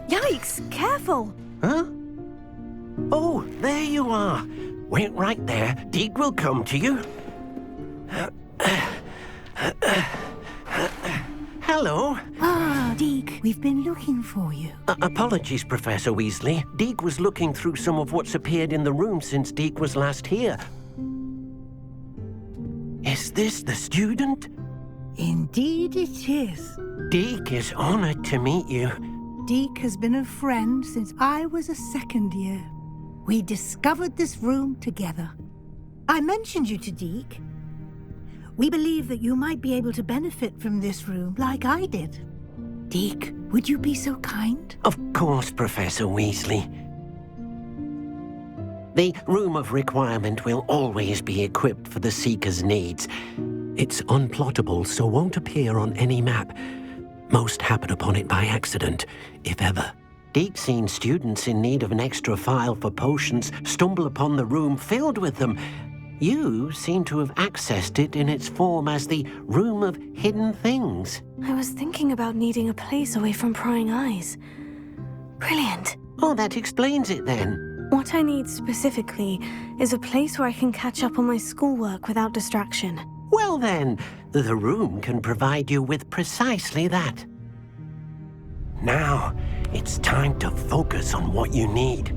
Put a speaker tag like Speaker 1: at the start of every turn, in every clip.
Speaker 1: Yikes! Careful!
Speaker 2: Huh? Oh, there you are. Wait right there. Deke will come to you. Hello.
Speaker 3: Ah, Deke, we've been looking for you.
Speaker 2: Apologies, Professor Weasley. Deke was looking through some of what's appeared in the room since Deke was last here. Is this the student?
Speaker 3: Indeed it is.
Speaker 2: Deke is honored to meet you.
Speaker 3: Deke has been a friend since I was a second year. We discovered this room together. I mentioned you to Deke. We believe that you might be able to benefit from this room like I did. Deke, would you be so kind?
Speaker 2: Of course, Professor Weasley. The Room of Requirement will always be equipped for the Seeker's needs. It's unplottable, so won't appear on any map. Most happen upon it by accident, if ever. Deke's seen students in need of an extra file for potions stumble upon the room filled with them. You seem to have accessed it in its form as the Room of Hidden Things.
Speaker 1: I was thinking about needing a place away from prying eyes. Brilliant.
Speaker 2: Oh, that explains it then.
Speaker 1: What I need specifically is a place where I can catch up on my schoolwork without distraction.
Speaker 2: Well then, the room can provide you with precisely that. Now, it's time to focus on what you need.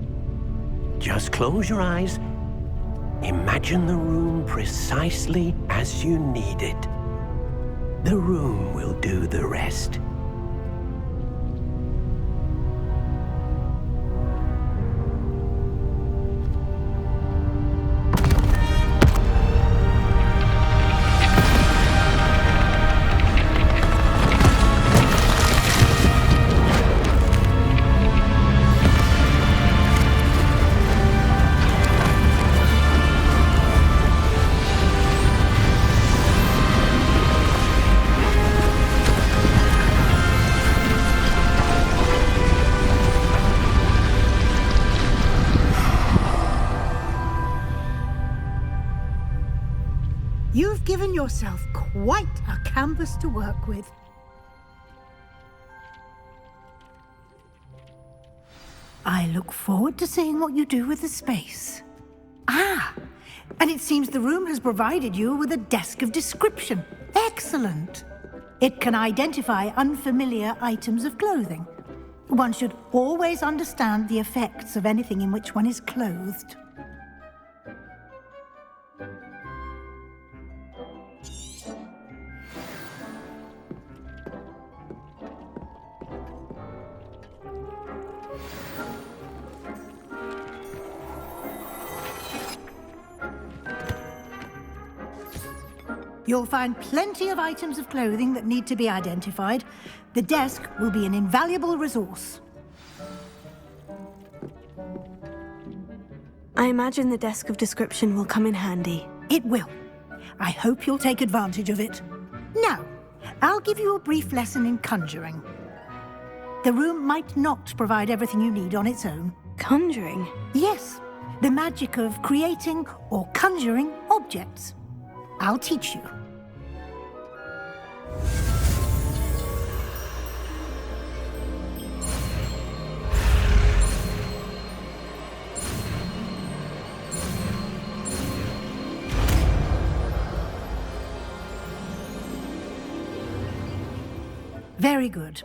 Speaker 2: Just close your eyes. Imagine the room precisely as you need it. The room will do the rest.
Speaker 3: You've given yourself quite a canvas to work with. I look forward to seeing what you do with the space. Ah, and it seems the room has provided you with a desk of description. Excellent. It can identify unfamiliar items of clothing. One should always understand the effects of anything in which one is clothed. You'll find plenty of items of clothing that need to be identified. The desk will be an invaluable resource.
Speaker 1: I imagine the desk of description will come in handy.
Speaker 3: It will. I hope you'll take advantage of it. Now, I'll give you a brief lesson in conjuring. The room might not provide everything you need on its own.
Speaker 1: Conjuring?
Speaker 3: Yes, the magic of creating or conjuring objects. I'll teach you. Very good.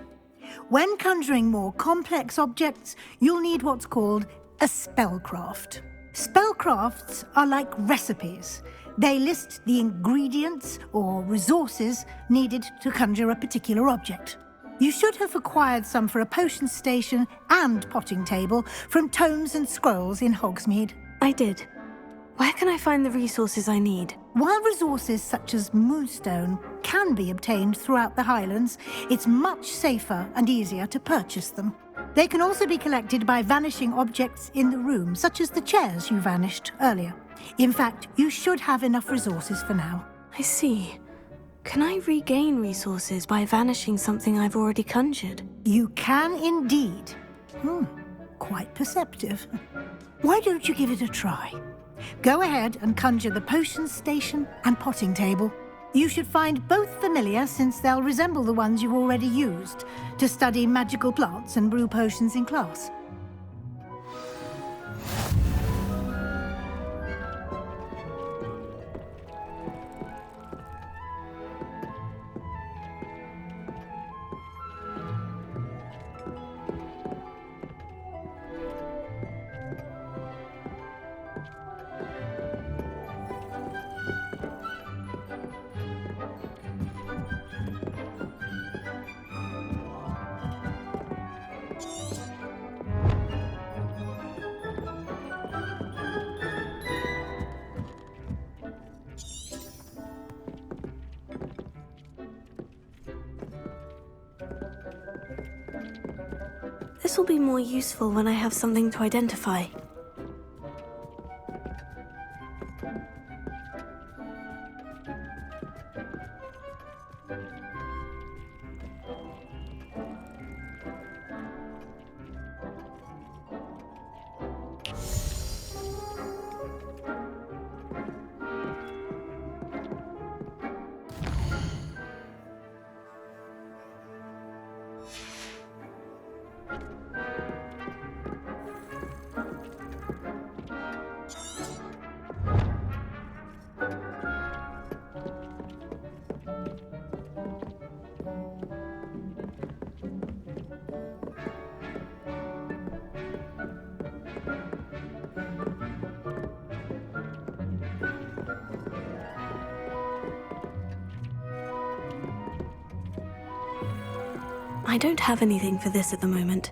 Speaker 3: When conjuring more complex objects, you'll need what's called a spellcraft. Spellcrafts are like recipes. They list the ingredients or resources needed to conjure a particular object. You should have acquired some for a potion station and potting table from tomes and scrolls in Hogsmeade.
Speaker 1: I did. Where can I find the resources I need?
Speaker 3: While resources such as moonstone can be obtained throughout the Highlands, it's much safer and easier to purchase them. They can also be collected by vanishing objects in the room, such as the chairs you vanished earlier. In fact, you should have enough resources for now.
Speaker 1: I see. Can I regain resources by vanishing something I've already conjured?
Speaker 3: You can indeed. Quite perceptive. Why don't you give it a try? Go ahead and conjure the potion station and potting table. You should find both familiar, since they'll resemble the ones you've already used to study magical plants and brew potions in class.
Speaker 1: This will be more useful when I have something to identify. I don't have anything for this at the moment.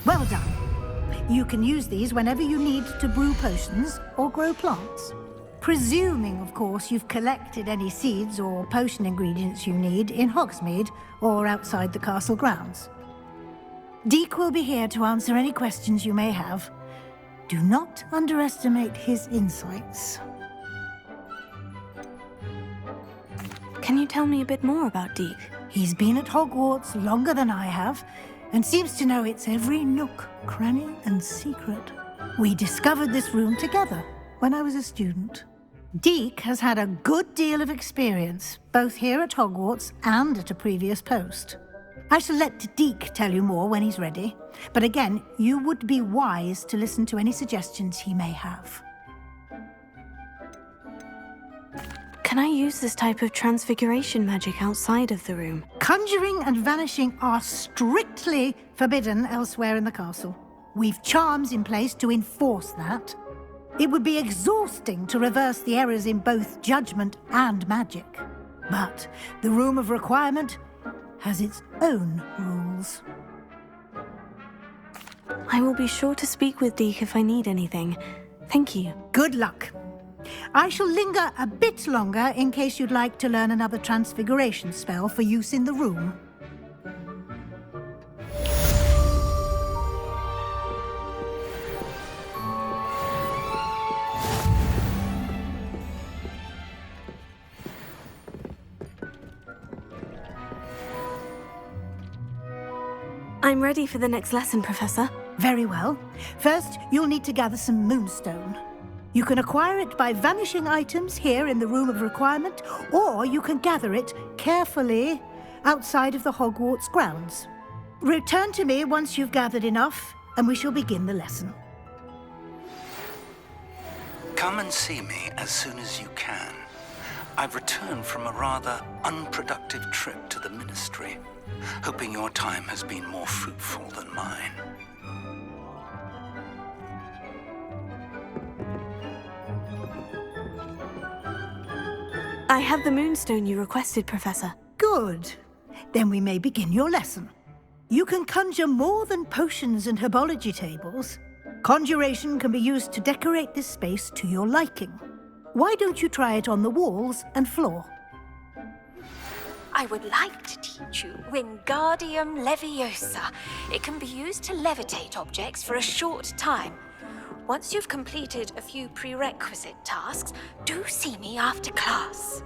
Speaker 3: Well done. You can use these whenever you need to brew potions or grow plants. Presuming, of course, you've collected any seeds or potion ingredients you need in Hogsmeade or outside the castle grounds. Deek will be here to answer any questions you may have. Do not underestimate his insights.
Speaker 1: Can you tell me a bit more about Deek?
Speaker 3: He's been at Hogwarts longer than I have, and seems to know its every nook, cranny, and secret. We discovered this room together when I was a student. Deek has had a good deal of experience, both here at Hogwarts and at a previous post. I shall let Deek tell you more when he's ready, but again, you would be wise to listen to any suggestions he may have.
Speaker 1: Can I use this type of transfiguration magic outside of the room?
Speaker 3: Conjuring and vanishing are strictly forbidden elsewhere in the castle. We've charms in place to enforce that. It would be exhausting to reverse the errors in both judgment and magic. But the Room of Requirement has its own rules.
Speaker 1: I will be sure to speak with Deek if I need anything. Thank you.
Speaker 3: Good luck. I shall linger a bit longer in case you'd like to learn another transfiguration spell for use in the room.
Speaker 1: I'm ready for the next lesson, Professor.
Speaker 3: Very well. First, you'll need to gather some moonstone. You can acquire it by vanishing items here in the Room of Requirement, or you can gather it carefully outside of the Hogwarts grounds. Return to me once you've gathered enough, and we shall begin the lesson.
Speaker 4: Come and see me as soon as you can. I've returned from a rather unproductive trip to the Ministry, hoping your time has been more fruitful than mine.
Speaker 1: I have the moonstone you requested, Professor.
Speaker 3: Good. Then we may begin your lesson. You can conjure more than potions and herbology tables. Conjuration can be used to decorate this space to your liking. Why don't you try it on the walls and floor?
Speaker 5: I would like to teach you Wingardium Leviosa. It can be used to levitate objects for a short time. Once you've completed a few prerequisite tasks, do see me after class.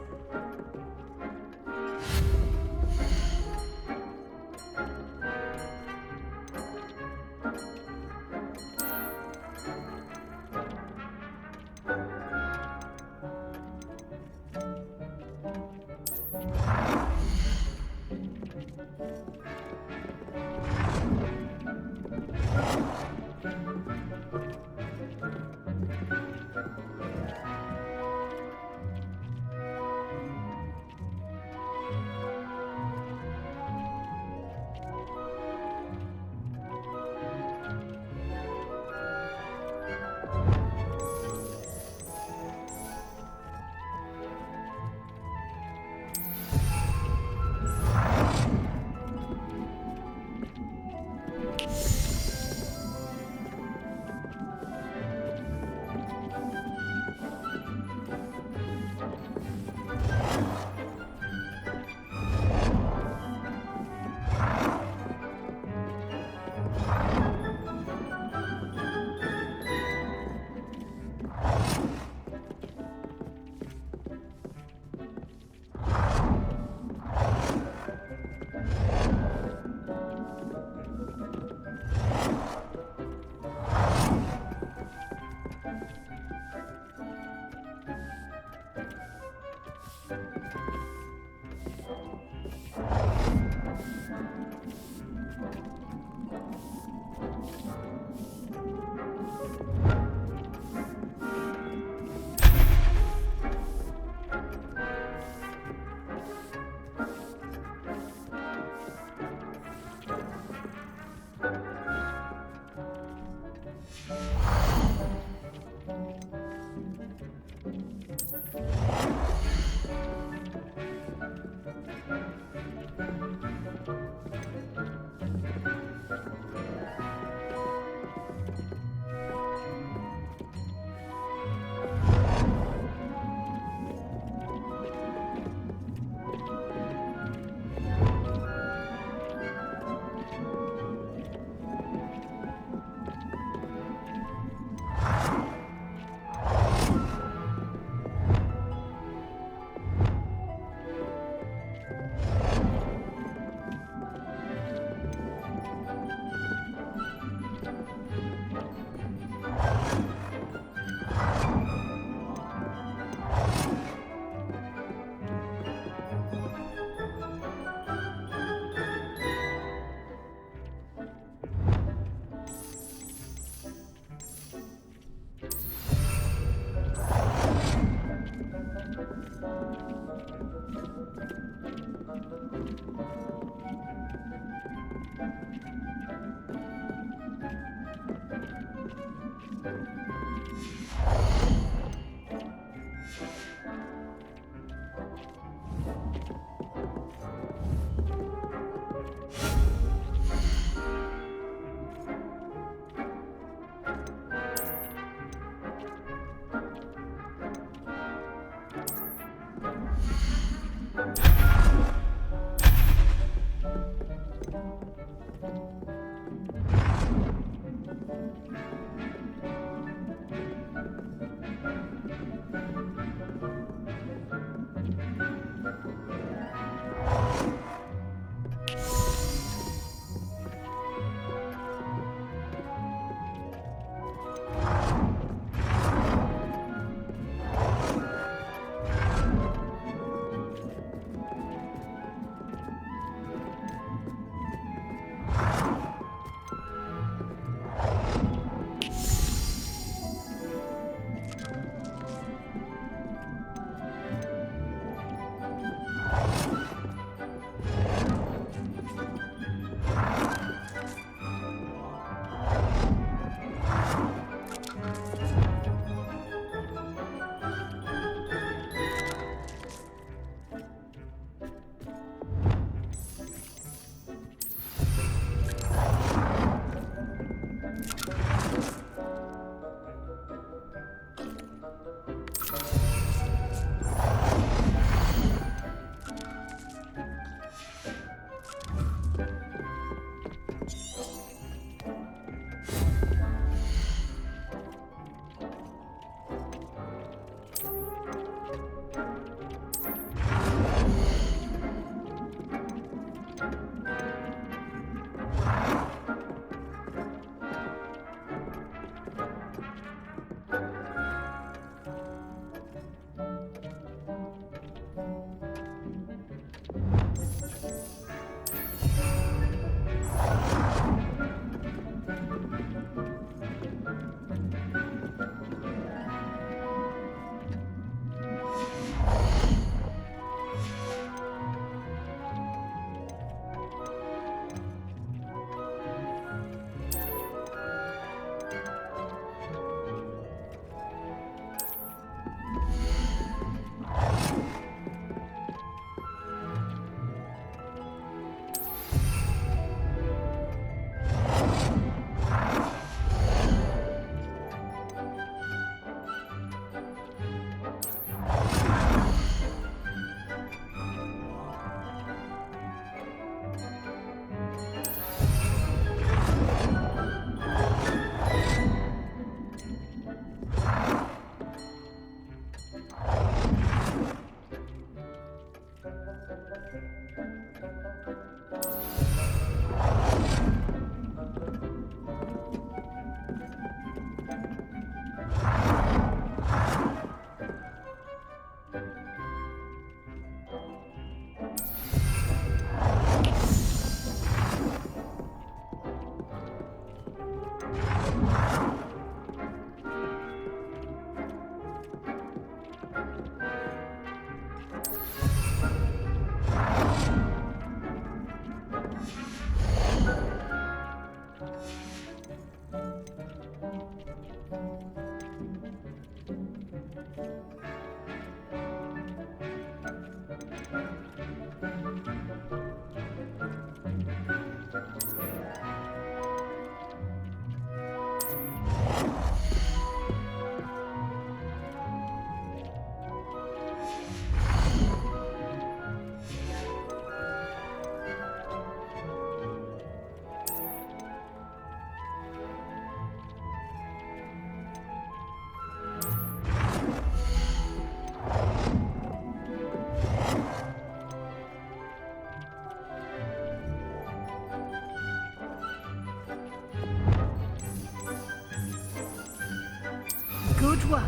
Speaker 3: Good work.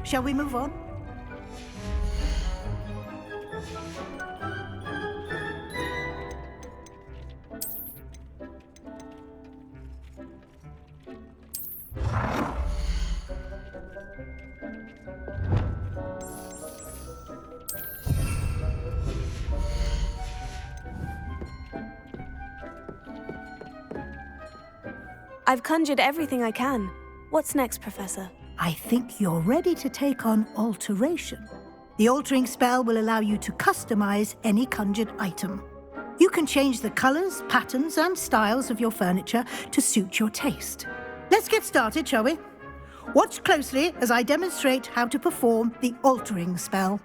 Speaker 3: Shall we move on?
Speaker 1: I've conjured everything I can. What's next, Professor?
Speaker 3: I think you're ready to take on alteration. The altering spell will allow you to customize any conjured item. You can change the colors, patterns, and styles of your furniture to suit your taste. Let's get started, shall we? Watch closely as I demonstrate how to perform the altering spell.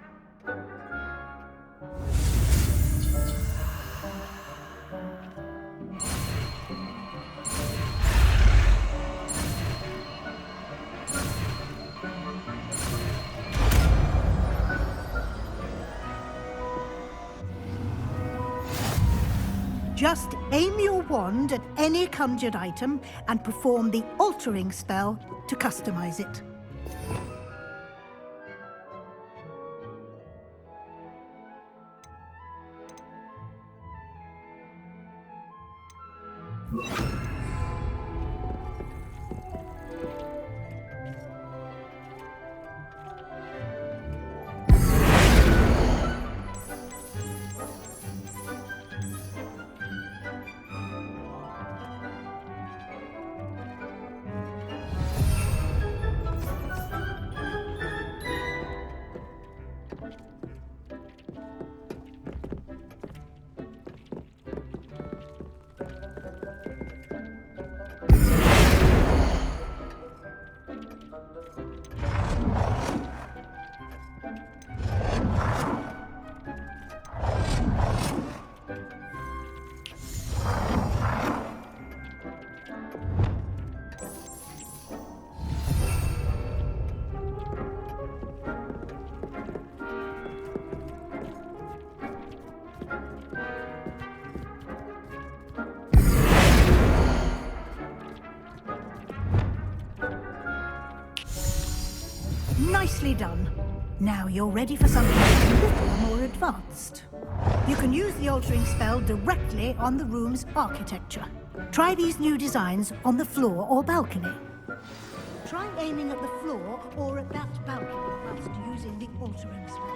Speaker 3: Just aim your wand at any conjured item and perform the altering spell to customize it. Nicely done. Now you're ready for something a little more advanced. You can use the altering spell directly on the room's architecture. Try these new designs on the floor or balcony. Try aiming at the floor or at that balcony whilst using the altering spell.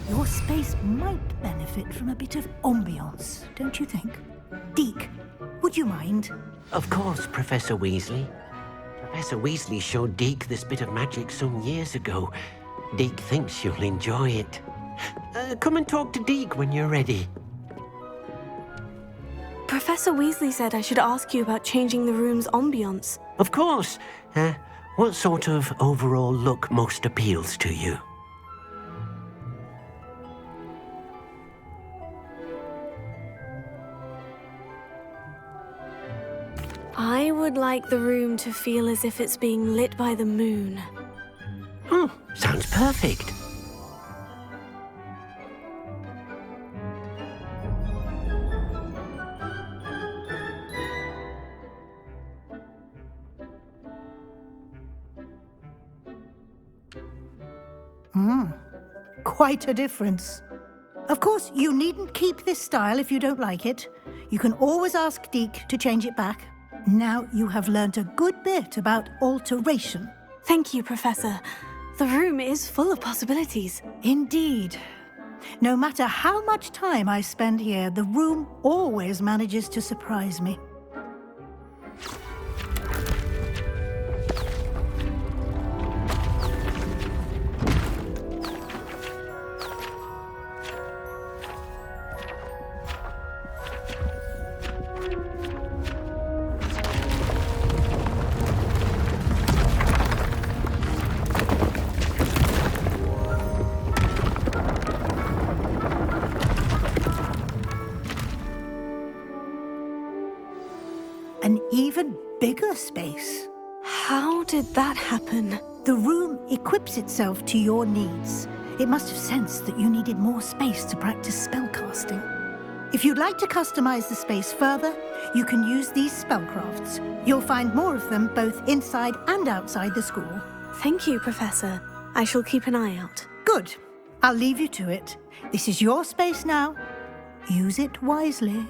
Speaker 3: Your space might benefit from a bit of ambiance, don't you think? Deke, would you mind?
Speaker 2: Of course, Professor Weasley. Professor Weasley showed Deke this bit of magic some years ago. Deke thinks you'll enjoy it. Come and talk to Deke when you're ready.
Speaker 1: Professor Weasley said I should ask you about changing the room's ambience.
Speaker 2: Of course. What sort of overall look most appeals to you?
Speaker 1: I would like the room to feel as if it's being lit by the moon.
Speaker 2: Oh, sounds perfect.
Speaker 3: Quite a difference. Of course, you needn't keep this style if you don't like it. You can always ask Deke to change it back. Now you have learnt a good bit about alteration.
Speaker 1: Thank you, Professor. The room is full of possibilities.
Speaker 3: Indeed. No matter how much time I spend here, the room always manages to surprise me. An even bigger space.
Speaker 1: How did that happen?
Speaker 3: The room equips itself to your needs. It must have sensed that you needed more space to practice spellcasting. If you'd like to customize the space further, you can use these spellcrafts. You'll find more of them both inside and outside the school.
Speaker 1: Thank you, Professor. I shall keep an eye out.
Speaker 3: Good. I'll leave you to it. This is your space now. Use it wisely.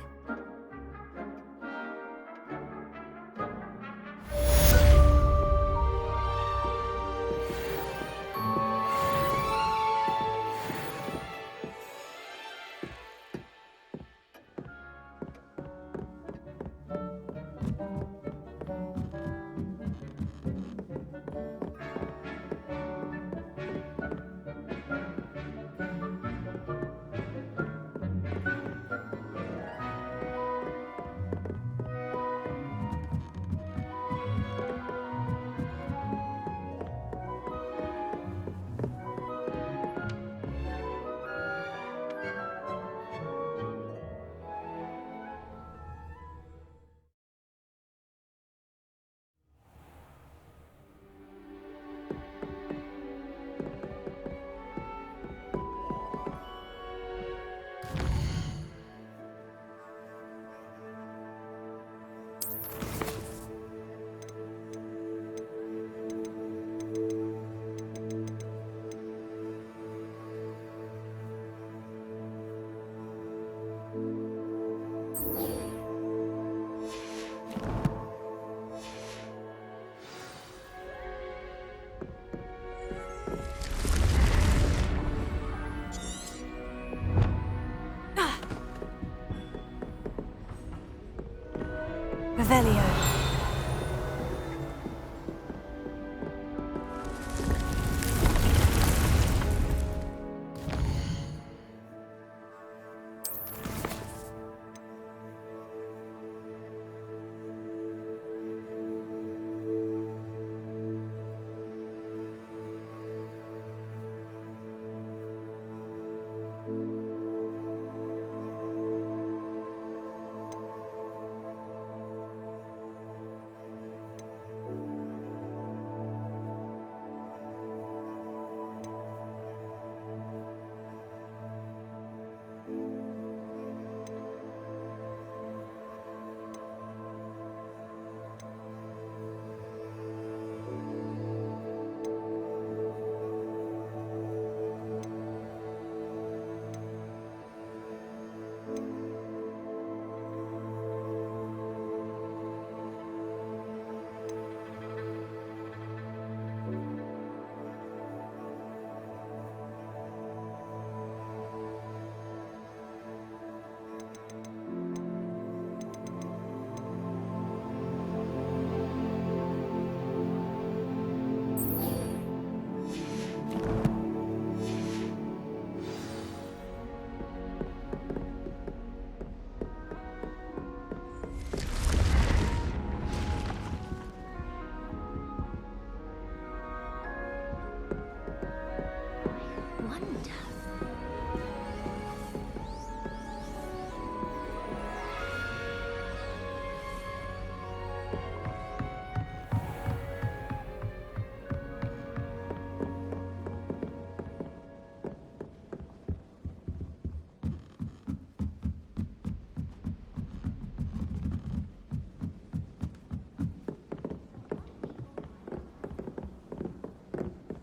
Speaker 5: wonder.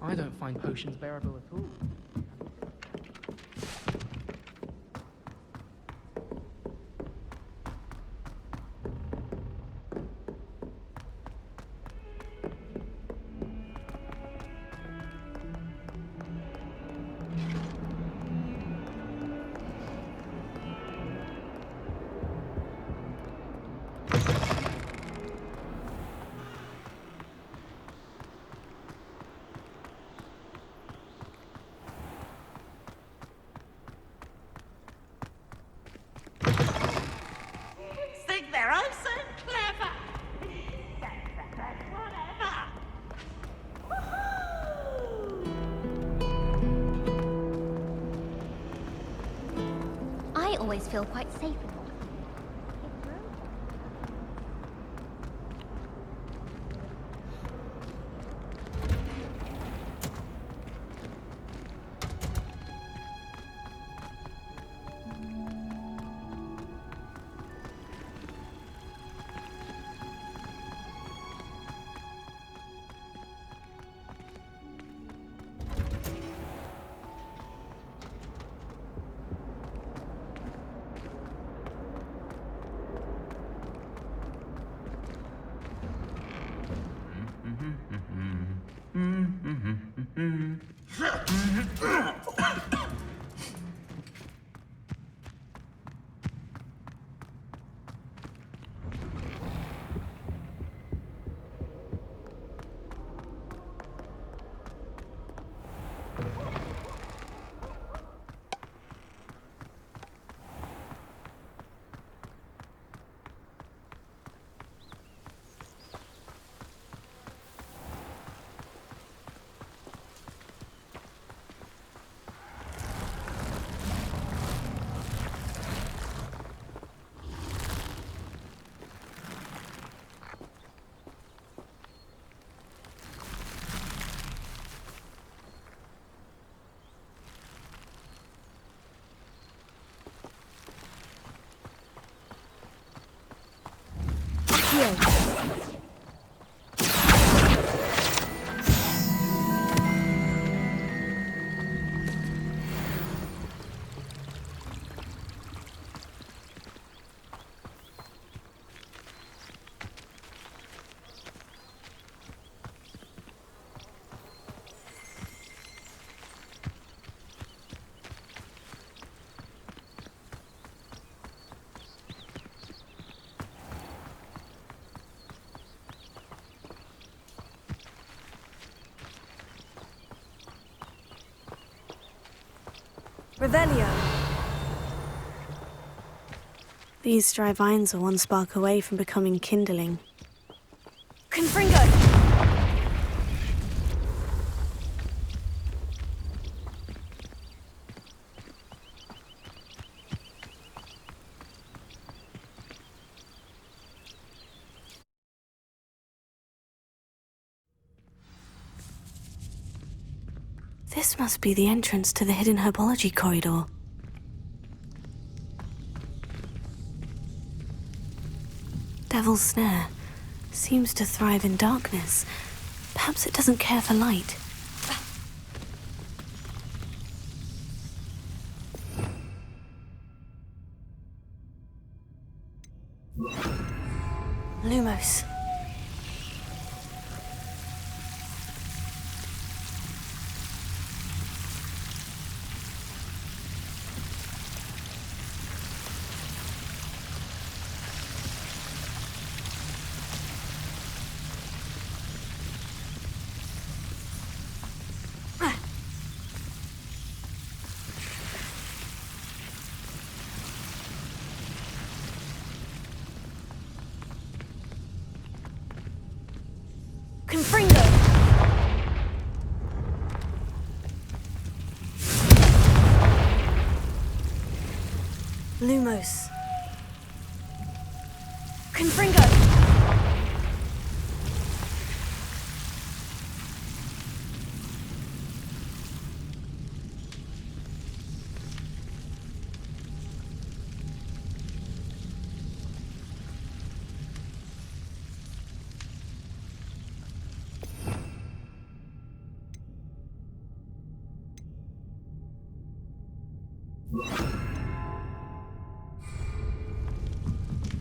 Speaker 6: I don't find potions bearable at all.
Speaker 7: Think they're all so clever.
Speaker 8: I always feel quite safe in Hogwarts.
Speaker 1: Revelio. These dry vines are one spark away from becoming kindling. Confringo! This must be the entrance to the hidden herbology corridor. Devil's Snare seems to thrive in darkness. Perhaps it doesn't care for light. Lumos. Lumos. Confringo!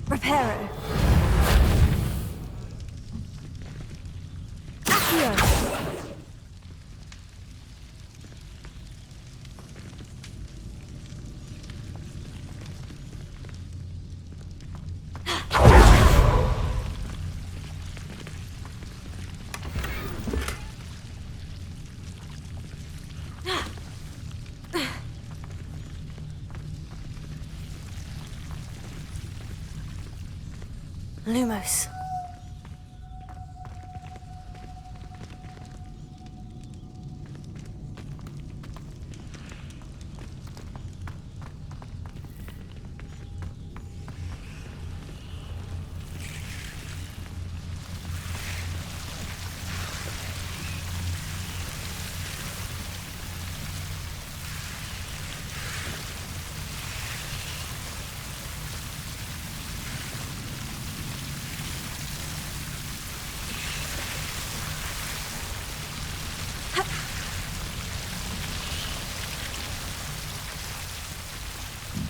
Speaker 1: Reparo. Accio. Lumos.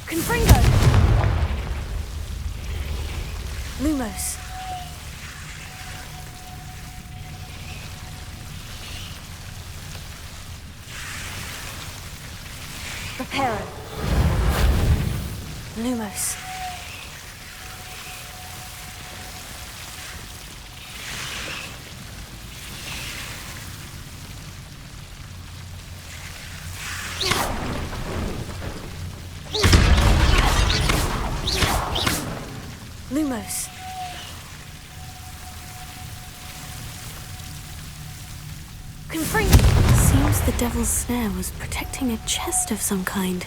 Speaker 1: Confringo! Lumos. Reparo. Lumos. Lumos. Confringo! Seems the devil's snare was protecting a chest of some kind.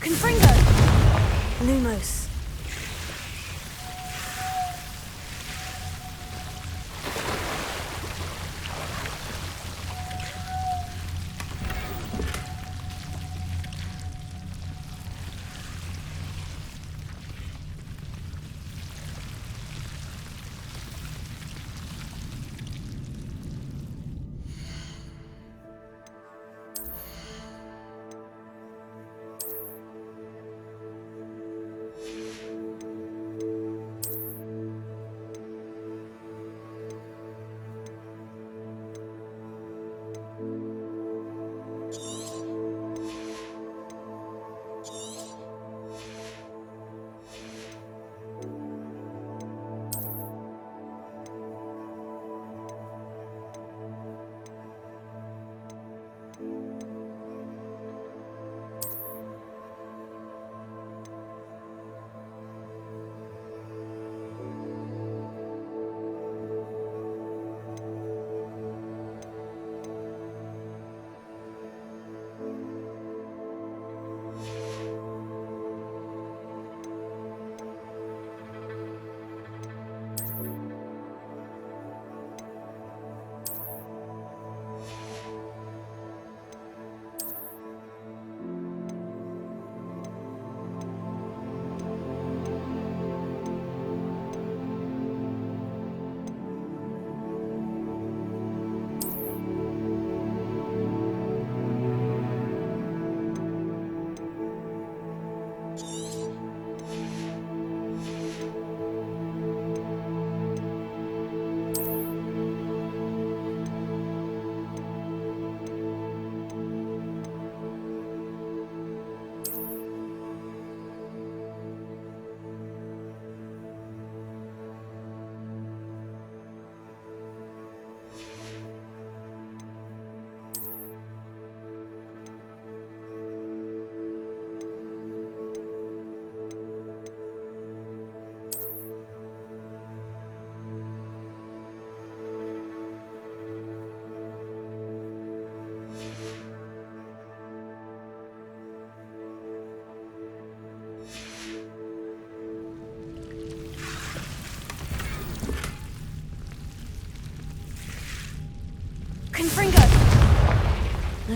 Speaker 1: Confringo! Lumos.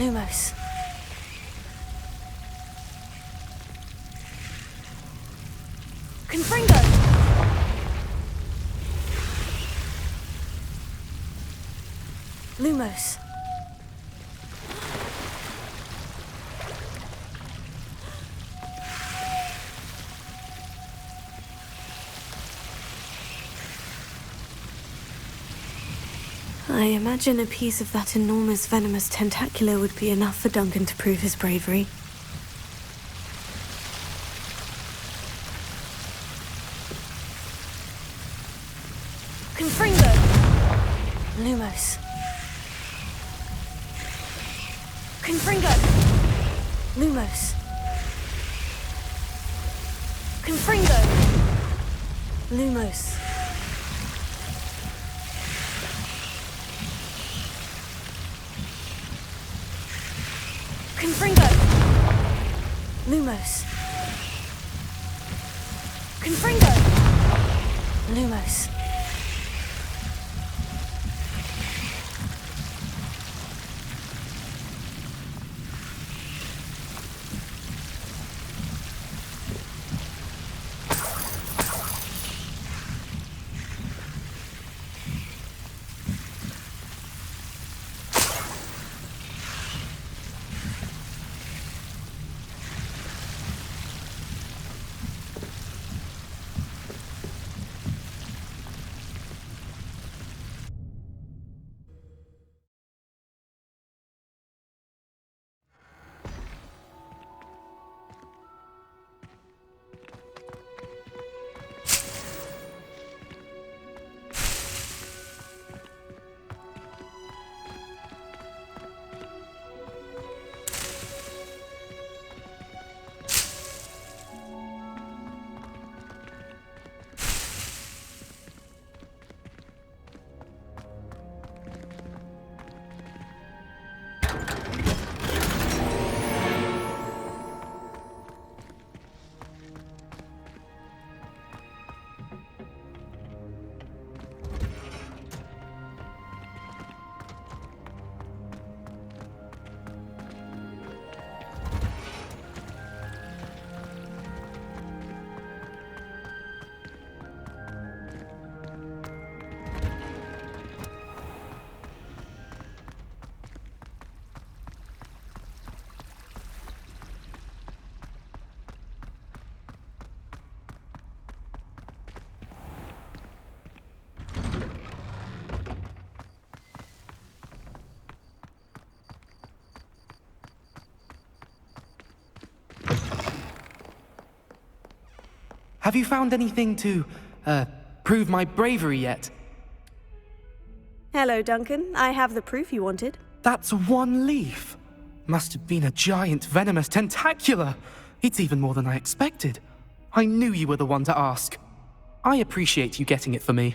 Speaker 1: Lumos. Confringo! Lumos. I imagine a piece of that enormous Venomous Tentacula would be enough for Duncan to prove his bravery. Confringo! Lumos. Confringo! Lumos. Confringo! Lumos. Confringo! Lumos. Confringo! Lumos.
Speaker 6: Have you found anything to, prove my bravery yet?
Speaker 1: Hello, Duncan. I have the proof you wanted.
Speaker 6: That's one leaf. Must have been a giant venomous tentacula. It's even more than I expected. I knew you were the one to ask. I appreciate you getting it for me.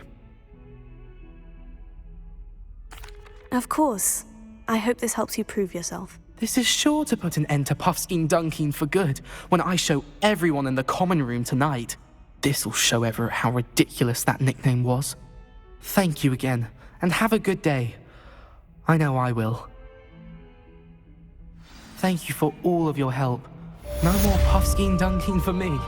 Speaker 1: Of course. I hope this helps you prove yourself.
Speaker 6: This is sure to put an end to Puffskein Duncan for good when I show everyone in the common room tonight. This'll show Everett how ridiculous that nickname was. Thank you again, and have a good day. I know I will. Thank you for all of your help. No more Puffskein Duncan for me.